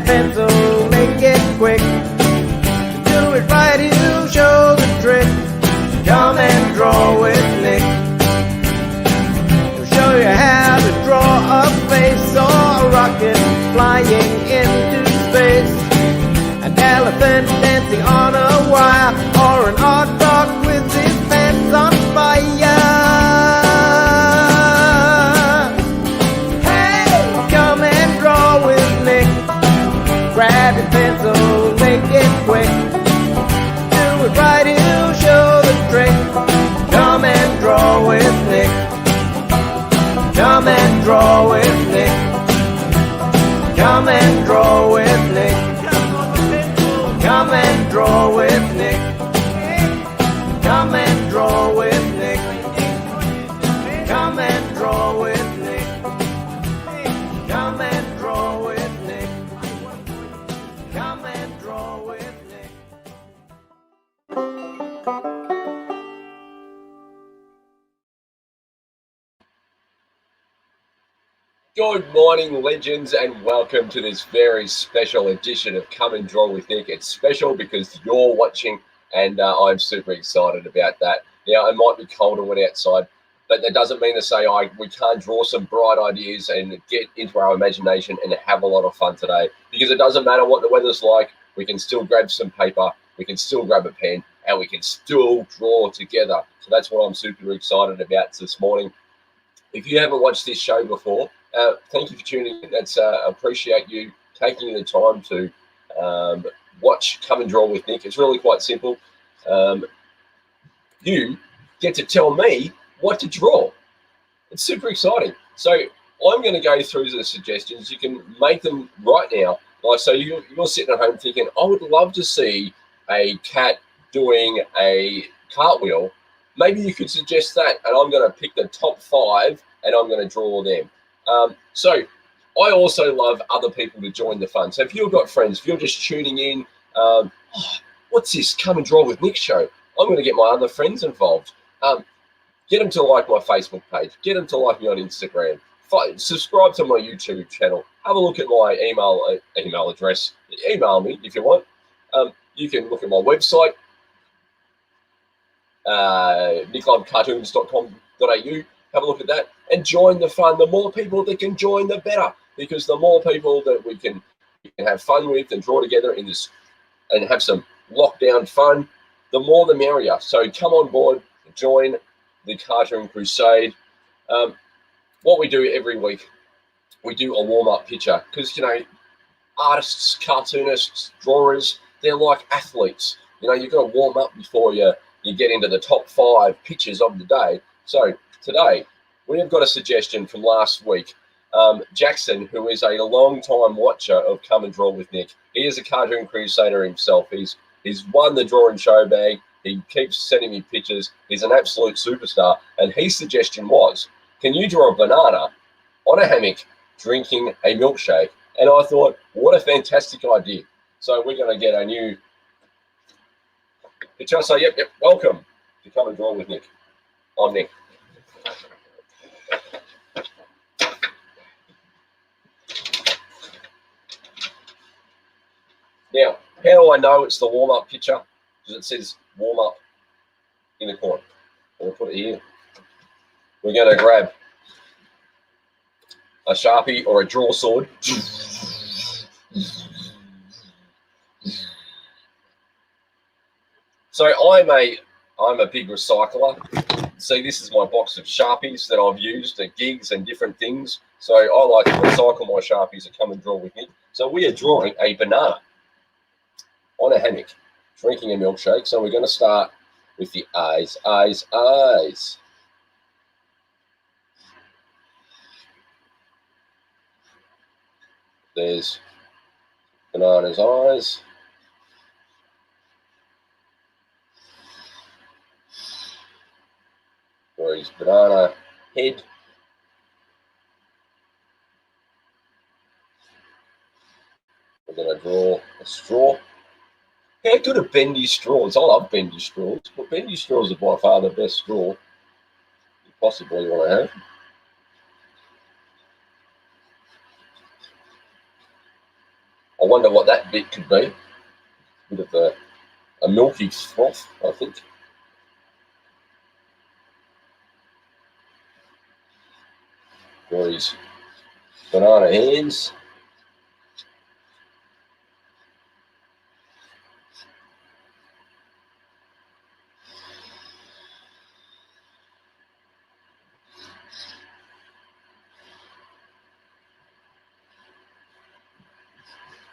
your pencil, make it quick. To do it right, he'll show the trick. Come and draw with Nick. He'll show you how to draw a face or a rocket flying into space, an elephant dancing on a wire, or an odd dog with his pants on fire. Hey, come and draw with Nick. Grab your pencil, make it quick. Do it right, he'll show the trick. Come and draw with Nick. Come and draw with Nick. Come and draw with Nick. Come and draw with Nick. Come and draw with Nick. Come and draw with Nick. Come and draw with Nick. Come and draw with Nick. Good morning, legends, and welcome to this very special edition of Come and Draw with Nick. It's special because you're watching, and I'm super excited about that. Now, it might be colder when outside, but that doesn't mean to say we can't draw some bright ideas and get into our imagination and have a lot of fun today. Because it doesn't matter what the weather's like, we can still grab some paper, we can still grab a pen, and we can still draw together. So that's what I'm super excited about this morning. If you haven't watched this show before, thank you for tuning in. That's appreciate you taking the time to watch Come and Draw with Nick. It's really quite simple. You get to tell me what to draw. It's super exciting. So I'm going to go through the suggestions. You can make them right now. Like, so you're sitting at home thinking, I would love to see a cat doing a cartwheel. Maybe you could suggest that, and I'm going to pick the top 5 and I'm going to draw them. So I also love other people to join the fun. So if you've got friends, if you're just tuning in, what's this Come and Draw with Nick show? I'm going to get my other friends involved. Get them to like my Facebook page. Get them to like me on Instagram. Subscribe to my YouTube channel. Have a look at my email address. Email me if you want. You can look at my website, nicklovecartoons.com.au. Have a look at that and join the fun. The more people that can join, the better, because the more people that we can have fun with and draw together in this and have some lockdown fun, the more the merrier. So come on board, join the Cartoon Crusade. What we do every week, we do a warm-up picture, because, you know, artists, cartoonists, drawers, they're like athletes. You know, you've got to warm up before you get into the top 5 pictures of the day. So today, we have got a suggestion from last week. Jackson, who is a long-time watcher of Come and Draw with Nick. He is a Cartoon Crusader himself. He's won the Draw and Show bag. He keeps sending me pictures. He's an absolute superstar. And his suggestion was, can you draw a banana on a hammock drinking a milkshake? And I thought, what a fantastic idea. So we're going to get a new picture. So, yep, welcome to Come and Draw with Nick. I'm Nick. Now, how do I know it's the warm-up picture? Because it says warm-up in the corner. We'll put it here. We're going to grab a Sharpie or a draw sword. So I'm a big recycler. See, this is my box of Sharpies that I've used at gigs and different things. So I like to recycle my Sharpies that Come and Draw with me. So we are drawing a banana on a hammock, drinking a milkshake. So we're going to start with the eyes. There's banana's eyes. Or his banana head. We're going to draw a straw. How good are bendy straws? I love bendy straws, but bendy straws are by far the best straw you possibly want to have. I wonder what that bit could be. A bit of a milky froth, I think. For his banana hands.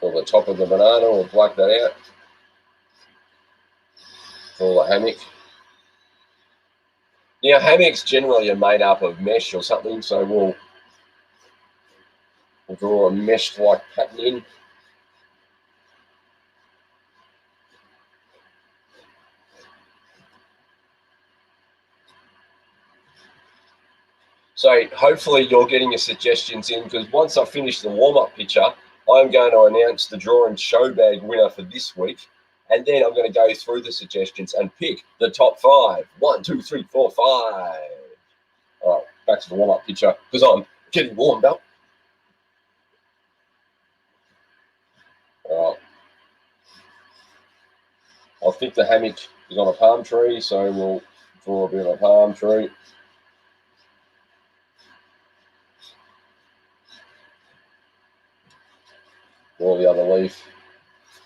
For the top of the banana, we'll pluck that out. For the hammock. Now, hammocks generally are made up of mesh or something, so we'll draw a mesh-like pattern in. So hopefully you're getting your suggestions in, because once I finish the warm-up picture, I'm going to announce the draw and show bag winner for this week. And then I'm going to go through the suggestions and pick the top 5. 1, 2, 3, 4, 5. All right, back to the warm-up picture, because I'm getting warmed up. All right. I think the hammock is on a palm tree, so we'll draw a bit of a palm tree. Draw the other leaf.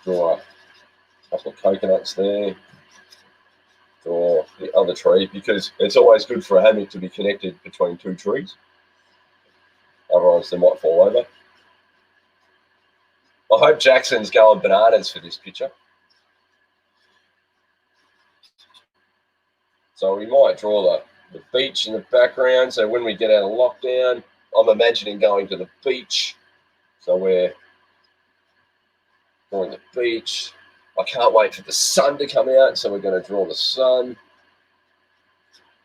Draw a couple of coconuts there. Draw the other tree, because it's always good for a hammock to be connected between 2 trees. Otherwise, they might fall over. I hope Jackson's going bananas for this picture. So we might draw the beach in the background. So when we get out of lockdown, I'm imagining going to the beach. So we're drawing the beach. I can't wait for the sun to come out, so we're going to draw the sun.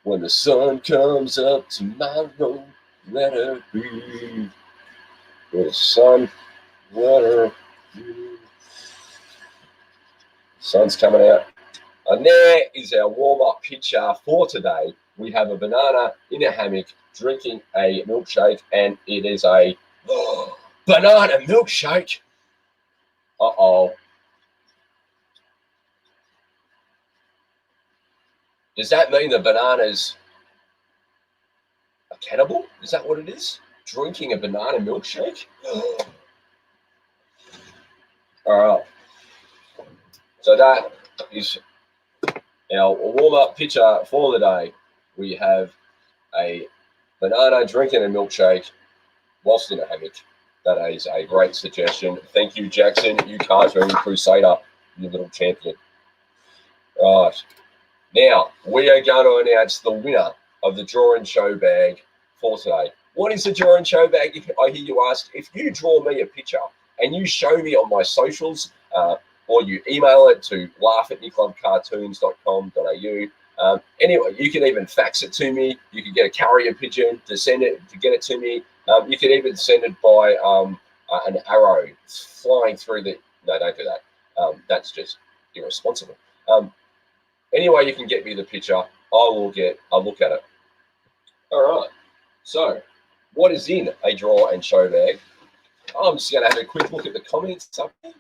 When the sun comes up tomorrow, let her be. Draw the sun, let her be. Sun's coming out. And there is our warm-up picture for today. We have a banana in a hammock drinking a milkshake, and it is a banana milkshake. Uh-oh. Does that mean the banana's a cannibal? Is that what it is? Drinking a banana milkshake? All right. So that is our warm-up picture for the day. We have a banana drinking a milkshake whilst in a hammock. That is a great suggestion. Thank you, Jackson, you cartoon crusader, you little champion. Right. Now, we are going to announce the winner of the draw and show bag for today. What is the draw and show bag? If I hear you ask, if you draw me a picture and you show me on my socials, or you email it to laugh@nicklumpcartoons.com.au. Anyway, you can even fax it to me. You can get a carrier pigeon to send it, to get it to me. You can even send it by an arrow flying through the... No, don't do that. That's just irresponsible. Anyway, you can get me the picture. I will get a look at it. All right. So, what is in a draw and show bag? I'm just going to have a quick look at the comments up here.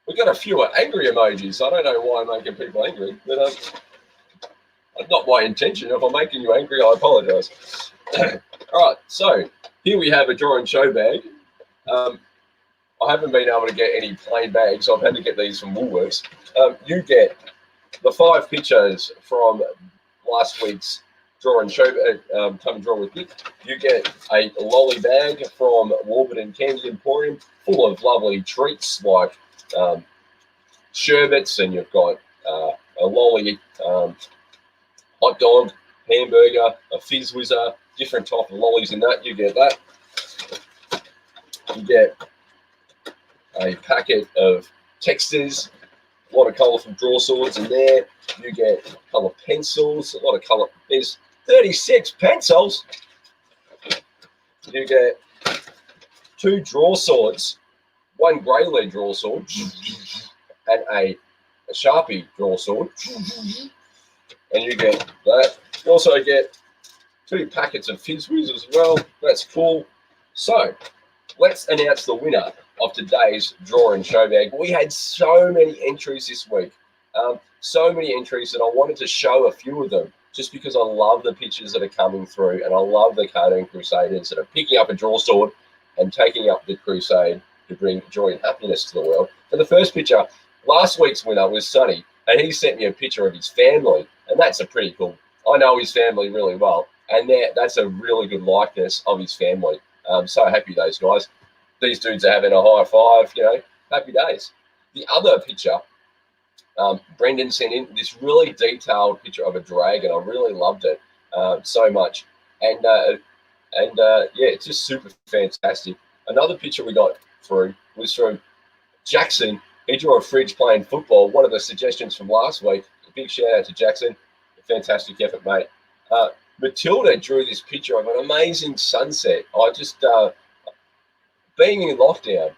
We've got a few angry emojis. I don't know why I'm making people angry, but that's not my intention. If I'm making you angry, I apologise. All right, so here we have a draw and show bag. I haven't been able to get any plain bags, so I've had to get these from Woolworths. You get the 5 pictures from last week's draw and show, come and draw with Nick. You get a lolly bag from Warburton Candy Emporium, full of lovely treats like sherbets, and you've got a lolly, hot dog, hamburger, a fizz whizzer, different type of lollies in that. You get that. You get a packet of textures, a lot of colourful draw swords in there. You get colour pencils, a lot of colour. There's 36 pencils. You get 2 draw swords, 1 grey lead draw sword, and a Sharpie draw sword. And you get that. You also get 2 packets of fizz whiz as well. That's cool. So let's announce the winner of today's draw and show bag. We had so many entries this week, so many entries, and I wanted to show a few of them just because I love the pictures that are coming through, and I love the Cartoon Crusaders that are picking up a draw sword and taking up the crusade to bring joy and happiness to the world. For the first picture, last week's winner was Sonny, and he sent me a picture of his family, and that's a pretty cool. I know his family really well, and that's a really good likeness of his family. I'm so happy those guys. These dudes are having a high five, happy days. The other picture, Brendan sent in this really detailed picture of a dragon. I really loved it so much. And yeah, it's just super fantastic. Another picture we got through was from Jackson. He drew a fridge playing football, one of the suggestions from last week. A big shout out to Jackson. Fantastic effort, mate. Matilda drew this picture of an amazing sunset. I just, being in lockdown,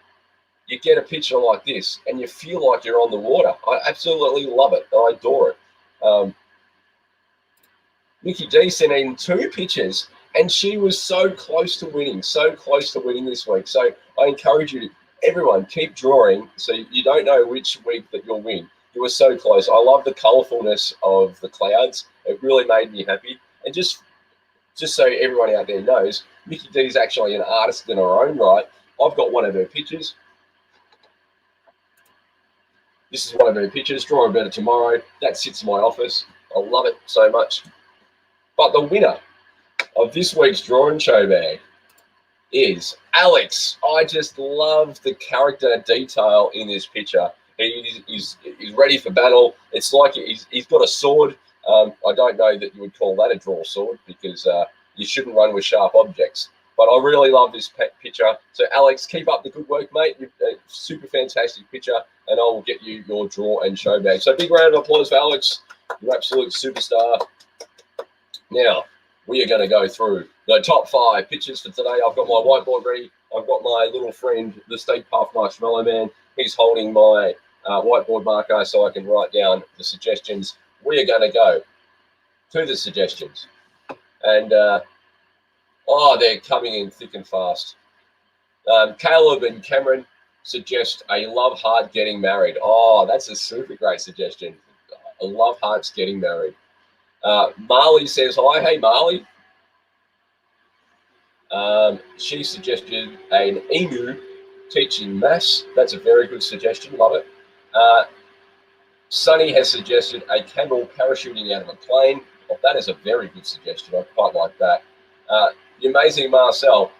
you get a picture like this and you feel like you're on the water. I absolutely love it. I adore it. Nikki D sent in 2 pictures and she was so close to winning this week. So I encourage you, everyone, keep drawing so you don't know which week that you'll win. You were so close. I love the colourfulness of the clouds. It really made me happy. And just so everyone out there knows, Nikki D is actually an artist in her own right. I've got one of her pictures. This is one of her pictures. Draw a better tomorrow. That sits in my office. I love it so much. But the winner of this week's draw and show bag is Alex. I just love the character detail in this picture. He's ready for battle. It's like he's got a sword. I don't know that you would call that a draw sword because you shouldn't run with sharp objects. But I really love this picture. So, Alex, keep up the good work, mate. Super fantastic picture, and I will get you your draw and show bag. So, big round of applause for Alex. You're absolute superstar. Now, we are going to go through the top 5 pictures for today. I've got my whiteboard ready. I've got my little friend, the Steak Puff Marshmallow Man. He's holding my whiteboard marker so I can write down the suggestions. We are going to go to the suggestions. And, they're coming in thick and fast. Caleb and Cameron suggest a love heart getting married. Oh, that's a super great suggestion. A love heart's getting married. Marley says hi. Hey, Marley. She suggested an emu teaching maths. That's a very good suggestion. Love it. Sunny has suggested a camel parachuting out of a plane. Well, that is a very good suggestion. I quite like that. The amazing Marcel,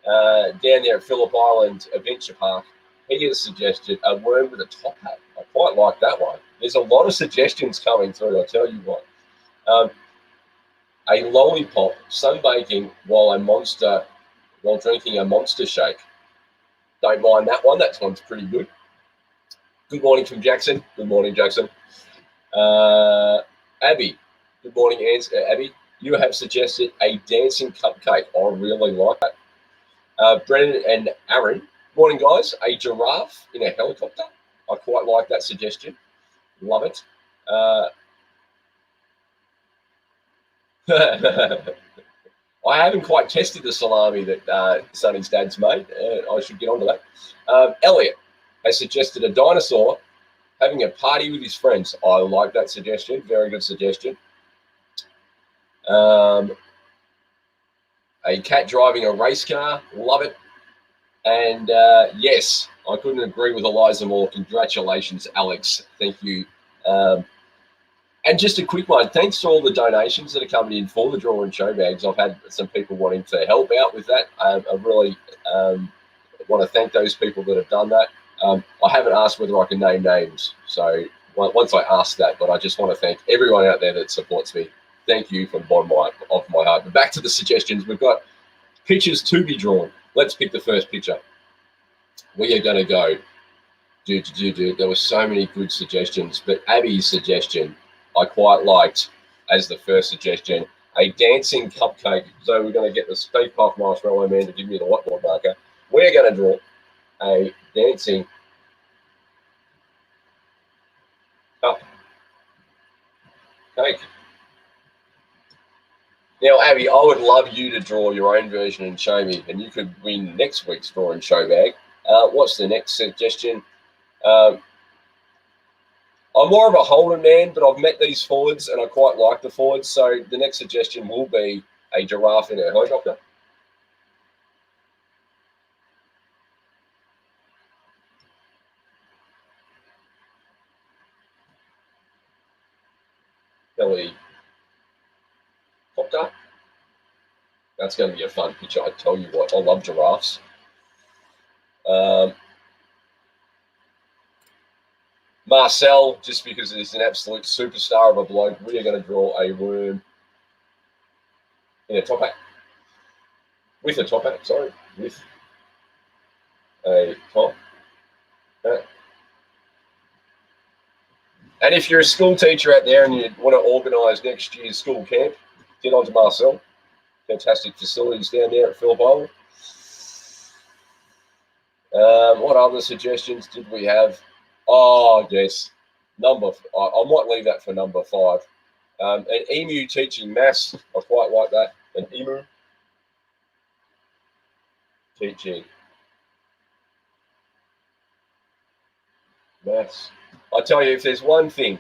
down there at Phillip Island Adventure Park, he has suggested a worm with a top hat. I quite like that one. There's a lot of suggestions coming through, I'll tell you what. A lollipop sunbaking while drinking a monster shake. Don't mind that one. That one's pretty good. Good morning from Jackson. Good morning, Jackson. Abby. Good morning, Abby. You have suggested a dancing cupcake. I really like that. Brennan and Aaron. Morning, guys. A giraffe in a helicopter. I quite like that suggestion. Love it. I haven't quite tested the salami that Sonny's dad's made. I should get onto that. Elliot has suggested a dinosaur having a party with his friends. I like that suggestion. Very good suggestion. A cat driving a race car. Love it. And yes, I couldn't agree with Eliza more. Congratulations, Alex. Thank you. And just a quick one. Thanks to all the donations that are coming in for the draw and show bags. I've had some people wanting to help out with that. I really want to thank those people that have done that. I haven't asked whether I can name names. So once I ask that, but I just want to thank everyone out there that supports me. Thank you from the bottom of my heart. But back to the suggestions. We've got pictures to be drawn. Let's pick the first picture. We are going to go. There were so many good suggestions, but Abby's suggestion I quite liked as the first suggestion. A dancing cupcake. So we're going to get the Steak Puff Marshmallow Man to give me the whiteboard marker. We're going to draw a dancing cupcake. Now, Abby, I would love you to draw your own version and show me, and you could win next week's draw and show bag. What's the next suggestion? I'm more of a Holden man, but I've met these forwards and I quite like the forwards. So the next suggestion will be a giraffe in a helicopter. Helicopter. That's going to be a fun picture. I tell you what, I love giraffes. Marcel, just because he's an absolute superstar of a bloke, we are going to draw a worm in a top hat. With a top hat, sorry. With a top hat. And if you're a school teacher out there and you want to organise next year's school camp, get on to Marcel. Fantastic facilities down there at Phillip Island. What other suggestions did we have? Oh, yes. I might leave that for number 5. An emu teaching maths. I quite like that. An emu teaching maths. I tell you, if there's one thing,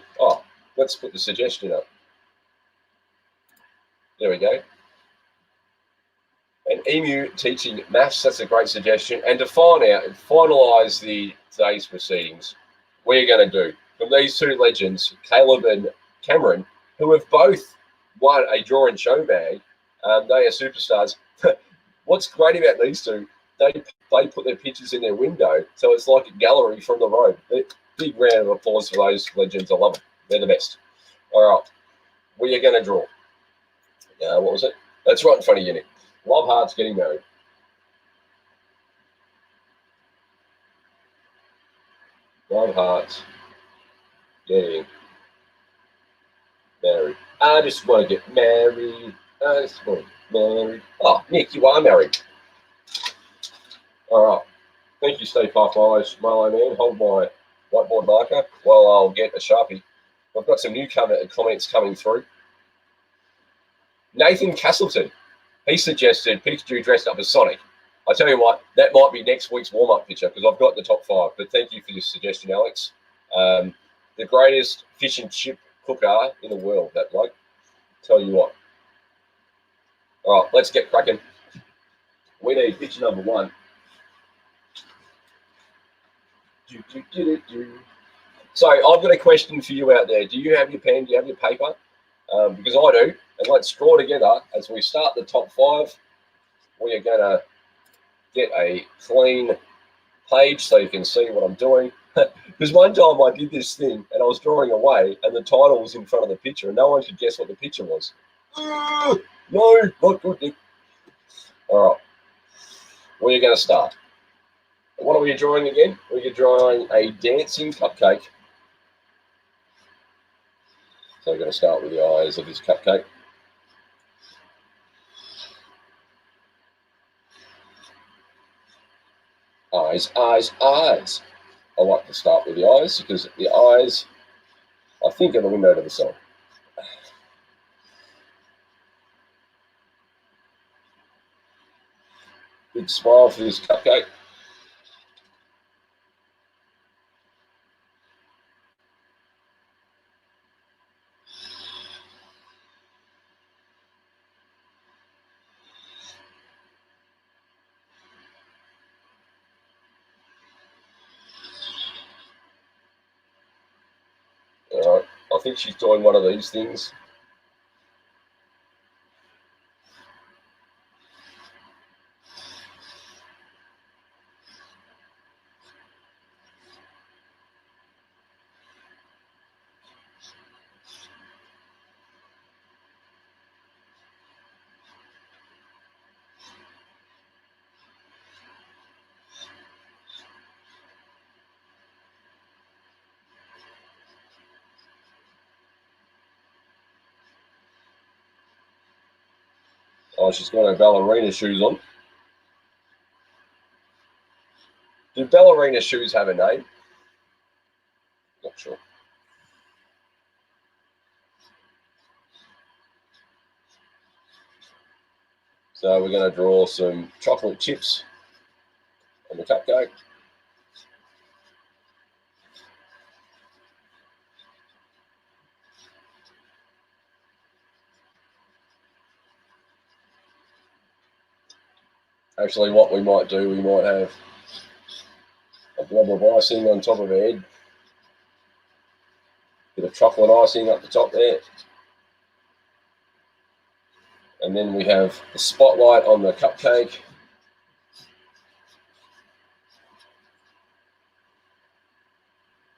let's put the suggestion up. There we go. An emu teaching maths. That's a great suggestion. And to finalise today's proceedings, we're going to do from these two legends, Caleb and Cameron, who have both won a draw and show bag. They are superstars. What's great about these two? They put their pictures in their window, so it's like a gallery from the road. Big round of applause for those legends. I love them. They're the best. All right, we are going to draw. What was it? That's right in front of you, Nick. Love Hearts getting married. Love Hearts getting married. I just want to get married. I just want to get married. Oh, Nick, you are married. All right. Thank you, Steve Park, Milo man. Hold my whiteboard marker while I'll get a Sharpie. I've got some new comments coming through. Nathan Castleton. He suggested Pikachu dressed up as Sonic. I tell you what, that might be next week's warm-up picture because I've got the top 5. But thank you for your suggestion, Alex. The greatest fish and chip cooker in the world, that bloke. Tell you what. All right, let's get cracking. We need picture number 1. So I've got a question for you out there. Do you have your pen? Do you have your paper? Because I do. And let's draw together as we start the top 5. We are going to get a clean page so you can see what I'm doing. Because one time I did this thing and I was drawing away and the title was in front of the picture and no one could guess what the picture was. No, not good, Nick. All right. We're going to start. What are we drawing again? We're drawing a dancing cupcake. So we're going to start with the eyes of this cupcake. Eyes, eyes, eyes. I like to start with the eyes because the eyes, I think, are the window to the soul. Big smile for this cupcake. All right, I think she's doing one of these things. Oh, she's got her ballerina shoes on. Do ballerina shoes have a name? Not sure. . So we're going to draw some chocolate chips on the cupcake. Actually, what we might do, we might have a blob of icing on top of our head. Bit of chocolate icing up the top there. And then we have the spotlight on the cupcake.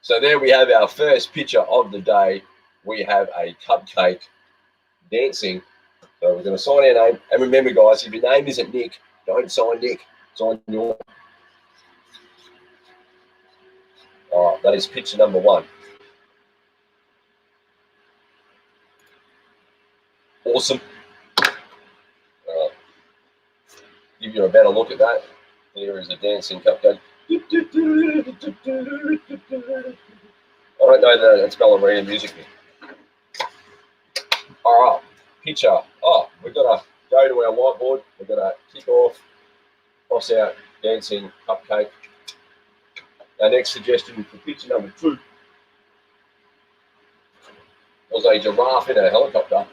So there we have our first picture of the day. We have a cupcake dancing. So we're going to sign our name. And remember, guys, if your name isn't Nick, don't sign Nick. Sign your. All right, that is picture number 1. Awesome. All right. Give you a better look at that. There is a dancing cupcake. I don't know that's ballerina music. All right, picture. Oh, we've got to go to our whiteboard. We've got to kick off, cross out, dancing cupcake. Our next suggestion for picture number 2 was a giraffe in a helicopter.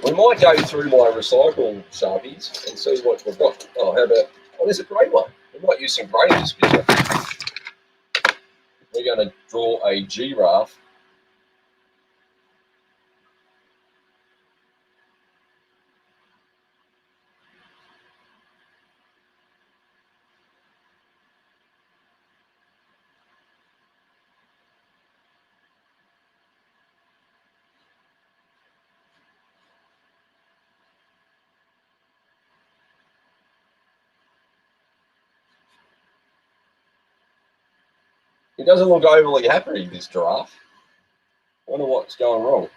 We might go through my recycle Sharpies and see what we've got. Oh, how about, oh, there's a grey one. We might use some grey in this picture. We're going to draw a giraffe. He doesn't look overly happy, this giraffe. I wonder what's going wrong.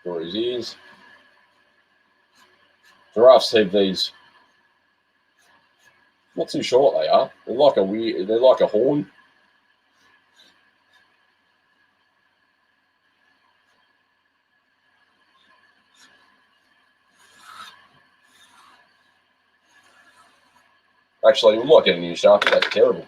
Draw his ears. Giraffes have these. Not too short they are. They're like a weird. They're like a horn. Actually, we might get a new Sharpie. That's terrible.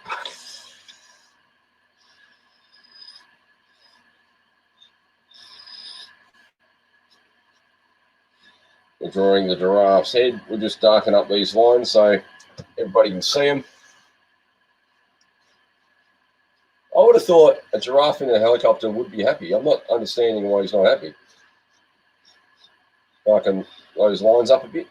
We're drawing the giraffe's head. We'll just darken up these lines so everybody can see them. I would have thought a giraffe in a helicopter would be happy. I'm not understanding why he's not happy. Darken those lines up a bit.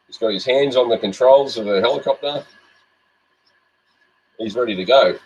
He's got his hands on the controls of the helicopter. He's ready to go.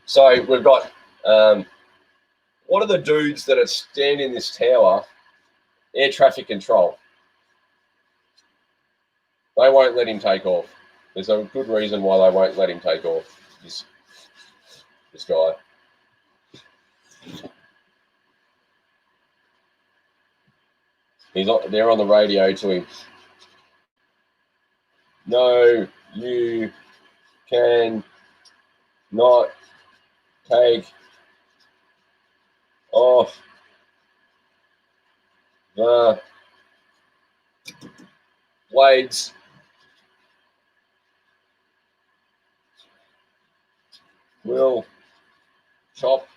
So we've got, what are the dudes that are standing in this tower? Air traffic control. They won't let him take off. There's a good reason why they won't let him take off, this guy. They're on the radio to him. No, you can not take off blades will chop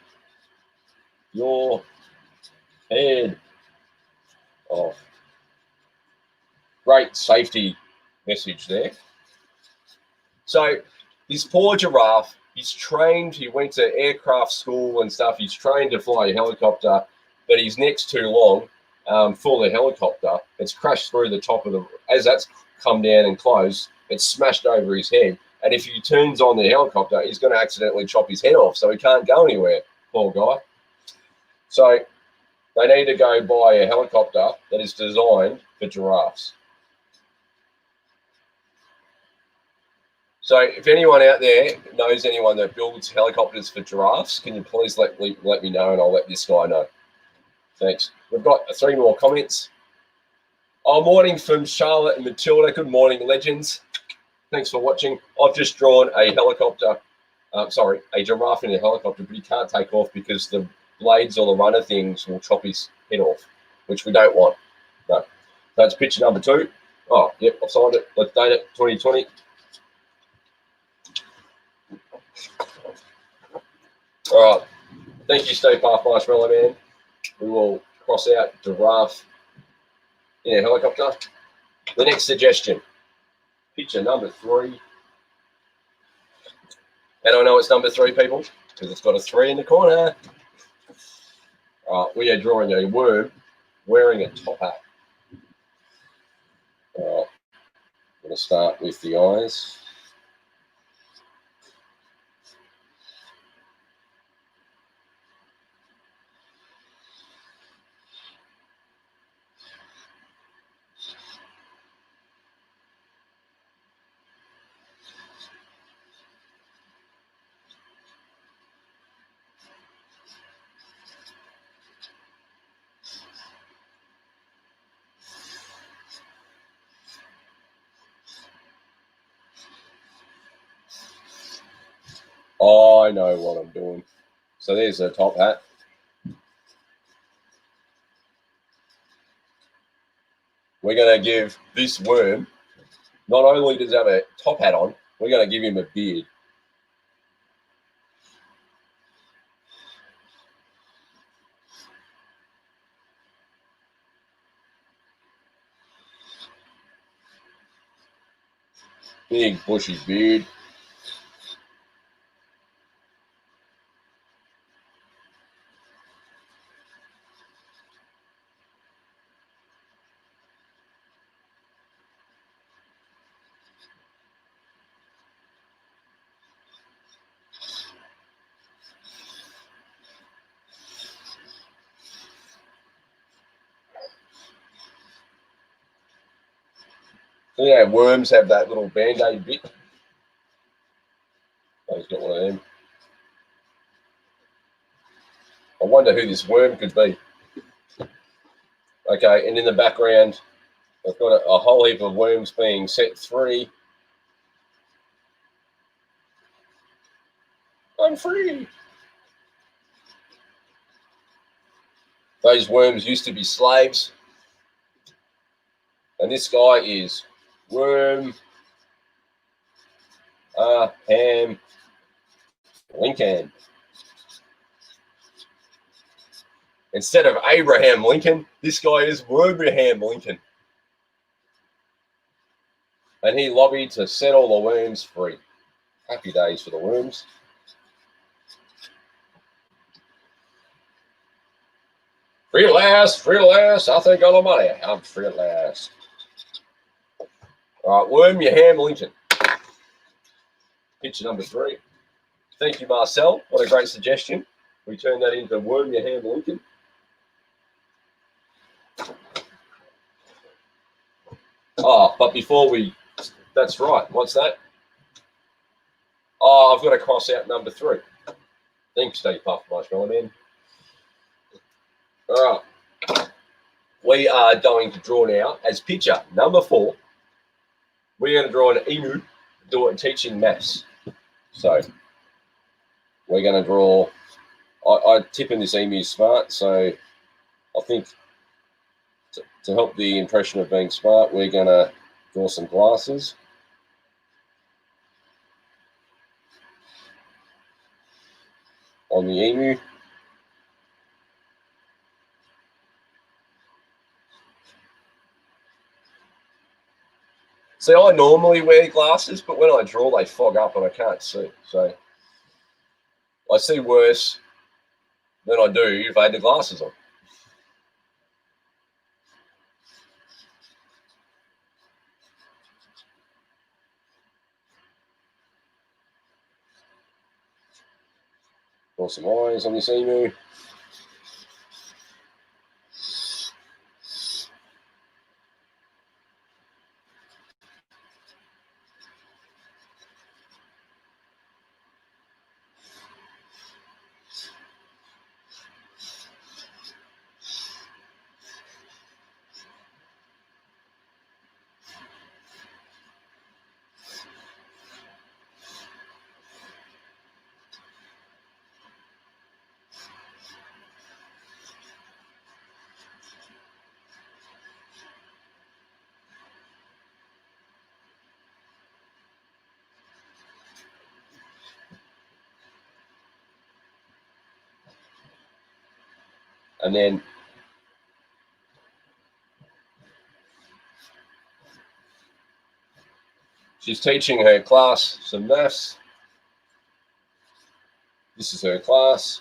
your head off. Great safety message there. So this poor giraffe, he's trained, he went to aircraft school and stuff, he's trained to fly a helicopter, but his neck's too long for the helicopter. It's crashed through the top of the, as that's come down and closed, it's smashed over his head. And if he turns on the helicopter, he's going to accidentally chop his head off, so he can't go anywhere, poor guy. So they need to go buy a helicopter that is designed for giraffes. So if anyone out there knows anyone that builds helicopters for giraffes, can you please let me know, and I'll let this guy know. Thanks. We've got 3 more comments. Oh, morning from Charlotte and Matilda. Good morning, legends. Thanks for watching. I've just drawn a helicopter, a giraffe in a helicopter, but he can't take off because the blades or the runner things will chop his head off, which we don't want. No. That's picture number 2. Oh, yep, I've signed it. Let's date it, 2020. All right. Thank you, Steve Path Marshmallow Man. We will cross out giraffe in a helicopter. The next suggestion, picture number 3. And I know it's number 3, people, because it's got a 3 in the corner. We are drawing a worm wearing a top hat. I'm going to start with the eyes. I know what I'm doing. So there's a top hat. We're going to give this worm, not only does he have a top hat on, we're going to give him a beard. Big bushy beard. So yeah, worms have that little band-aid bit. Oh, he's got one of them. I wonder who this worm could be. Okay, and in the background, I've got a whole heap of worms being set free. I'm free. Those worms used to be slaves. And this guy is Worm Ham Lincoln. Instead of Abraham Lincoln, this guy is Worbraham Lincoln. And he lobbied to set all the worms free. Happy days for the worms. Free at last, I think on the money. I'm free at last. All right, Worm your Ham Lincoln. Picture number 3. Thank you, Marcel. What a great suggestion. We turn that into Worm your Ham Lincoln. Oh, but before we, that's right. What's that? Oh, I've got to cross out number 3. Thanks, Steve Puff, Marshmallow Man. All right. We are going to draw now as picture number 4. We're going to draw an emu teaching maths. So we're going to draw. I tip in this emu smart, so I think To help the impression of being smart, we're going to draw some glasses. On the emu. See, I normally wear glasses, but when I draw, they fog up and I can't see. So I see worse than I do if I had the glasses on. Draw some eyes on this emu. And then she's teaching her class some maths. This is her class.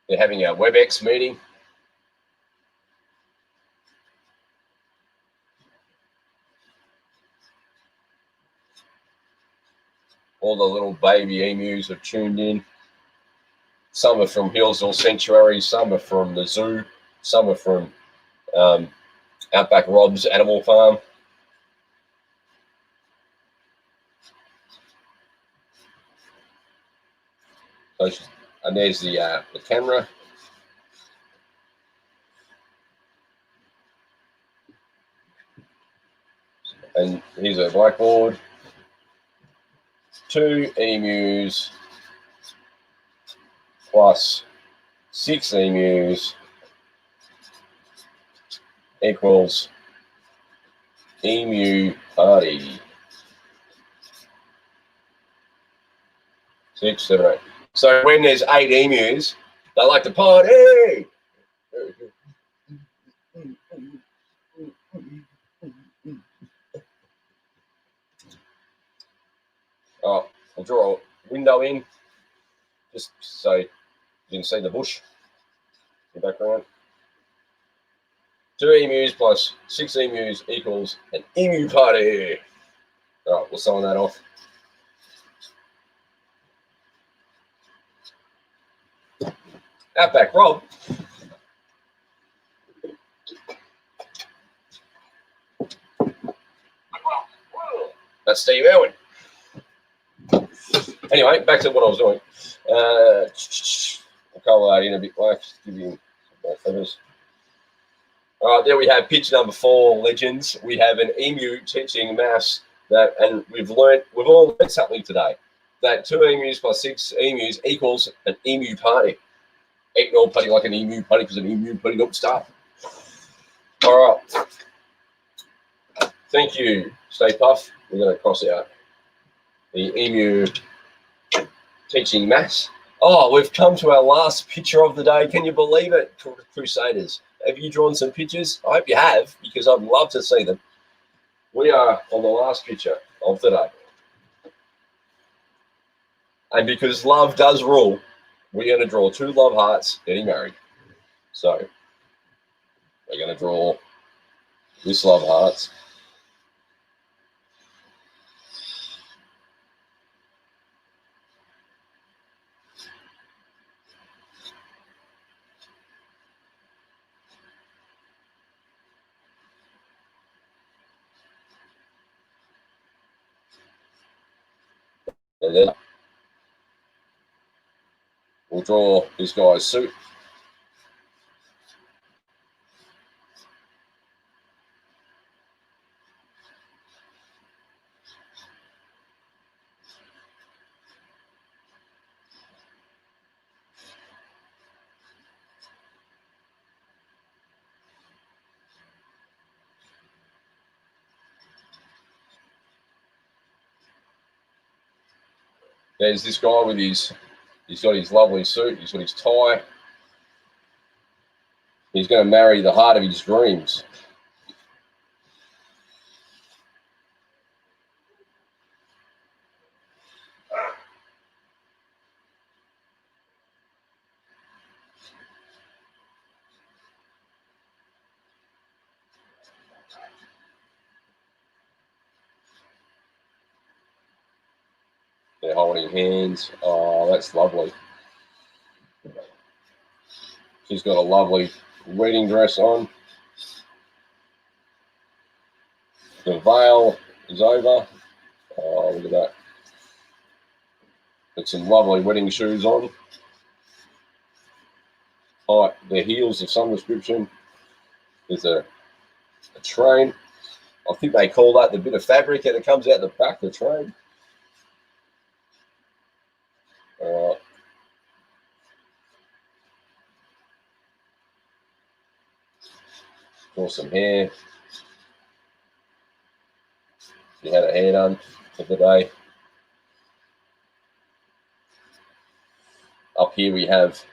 They're having a WebEx meeting. All the little baby emus have tuned in. Some are from Hillsville Sanctuary, some are from the zoo, some are from Outback Rob's Animal Farm. So and there's the camera. And here's a blackboard. 2 emus plus 6 emus equals emu party. 6, 7, 8. So when there's 8 emus, they like to party. Oh, I'll draw a window in just so you can see the bush in the background. 2 emus plus 6 emus equals an emu party. All right, we'll sign that off. Outback Rob. That's Steve Irwin. Anyway, back to what I was doing. I'll colour that in a bit black, give you some more feathers. All right, there we have picture number 4, legends. We have an emu teaching maths and we've all learned something today. That 2 emus plus 6 emus equals an emu party. Ain't no party like an emu party because an emu party don't stop. All right. Thank you, Stay Puff. We're going to cross out the emu teaching maths. Oh, we've come to our last picture of the day. Can you believe it, Crusaders? Have you drawn some pictures? I hope you have, because I'd love to see them. We are on the last picture of the day. And because love does rule, we're going to draw 2 love hearts getting married. So we're going to draw this love hearts. And then we'll draw this guy's suit. There's this guy with he's got his lovely suit, he's got his tie. He's going to marry the heart of his dreams. They're holding hands. Oh, that's lovely. She's got a lovely wedding dress on. The veil is over. Oh, look at that. Got some lovely wedding shoes on. Oh, the heels of some description. There's a train. I think they call that the bit of fabric that comes out the back of the train. All right. Draw some hair. She had her hair done for the day. Up here we have,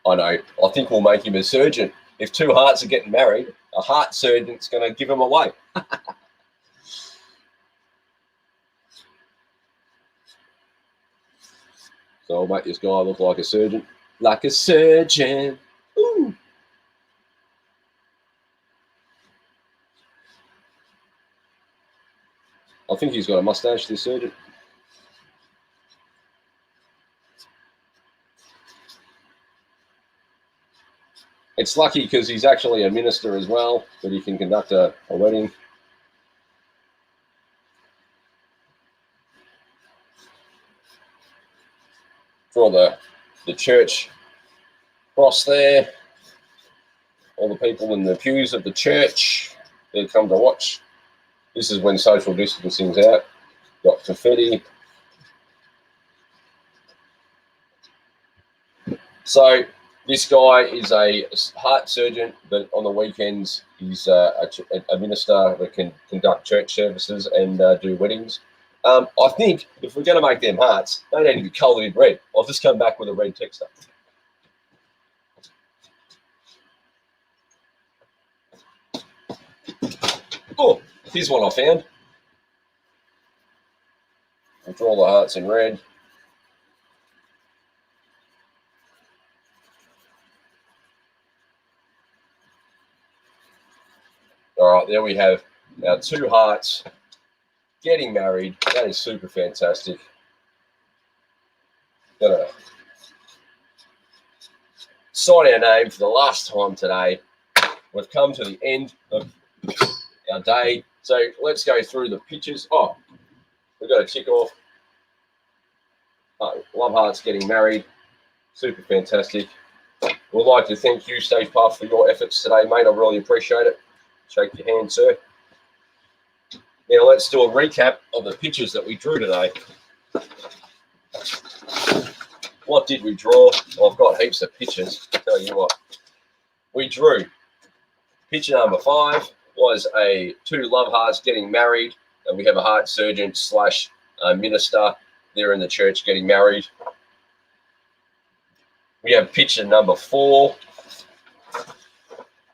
I know, I think we'll make him a surgeon. If two hearts are getting married, a heart surgeon's going to give them away. So I'll make this guy look like a surgeon. Like a surgeon. Ooh. I think he's got a mustache, this surgeon. It's lucky because he's actually a minister as well, that he can conduct a wedding. Draw the church cross there. All the people in the pews of the church, they come to watch. This is when social distancing's out. Got confetti. So this guy is a heart surgeon, but on the weekends he's a minister that can conduct church services and do weddings. I think if we're going to make them hearts, they need to be coloured in red. I'll just come back with a red texture. Oh, here's one I found. We'll draw the hearts in red. All right, there we have our two hearts getting married. That is super fantastic. Gonna sign our name for the last time today. We've come to the end of our day. So let's go through the pictures. Oh, we've got to tick off. Love hearts getting married. Super fantastic. We'd like to thank you, Steve Puff, for your efforts today, mate. I really appreciate it. Shake your hand, sir. Now let's do a recap of the pictures that we drew today. What did we draw? Well, I've got heaps of pictures. I'll tell you what. We drew picture number 5 was two love hearts getting married, and we have a heart surgeon slash minister there in the church getting married. We have picture number 4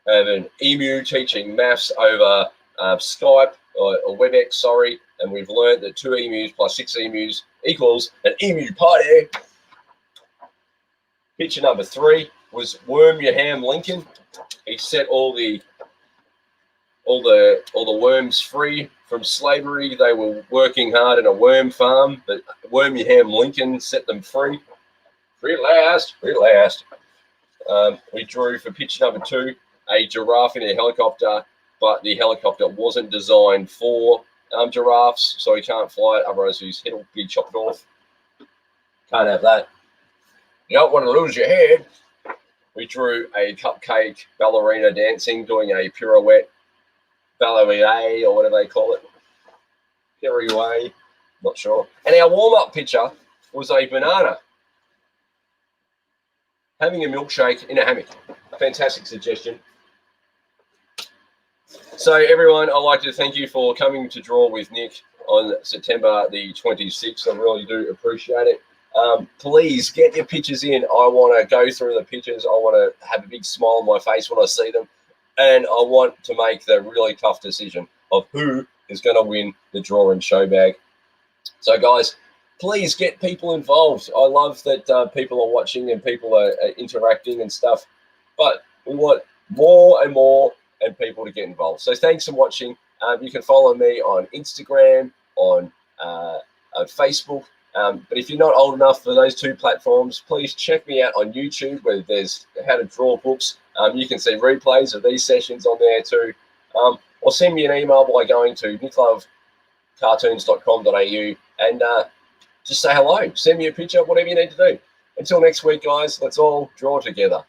of an emu teaching maths over Skype or WebEx, sorry, and we've learned that 2 emus plus 6 emus equals an emu party. Picture number 3 was Worm Your Ham Lincoln. He set all the worms free from slavery. They were working hard in a worm farm, but Worm Your Ham Lincoln set them free. Free last. We drew for picture number 2 a giraffe in a helicopter, but the helicopter wasn't designed for giraffes, so he can't fly it, otherwise his head will be chopped off. Can't have that. You don't want to lose your head. We drew a cupcake ballerina dancing, doing a pirouette, ballerina, or whatever they call it. Pirouette, not sure. And our warm-up picture was a banana having a milkshake in a hammock. Fantastic suggestion. So everyone, I'd like to thank you for coming to draw with Nick. on September the 26th. I really do appreciate it. Please get your pictures in. I want to go through the pictures. I want to have a big smile on my face when I see them. And I want to make the really tough decision of who is going to win the draw and show bag. So, guys, please get people involved. I love that people are watching and people are interacting and stuff. But we want more and more and people to get involved. So thanks for watching. You can follow me on Instagram, on Facebook. But if you're not old enough for those two platforms, please check me out on YouTube, where there's how to draw books. You can see replays of these sessions on there too. Or send me an email by going to nicklovecartoons.com.au and just say hello. Send me a picture, whatever you need to do. Until next week, guys, let's all draw together.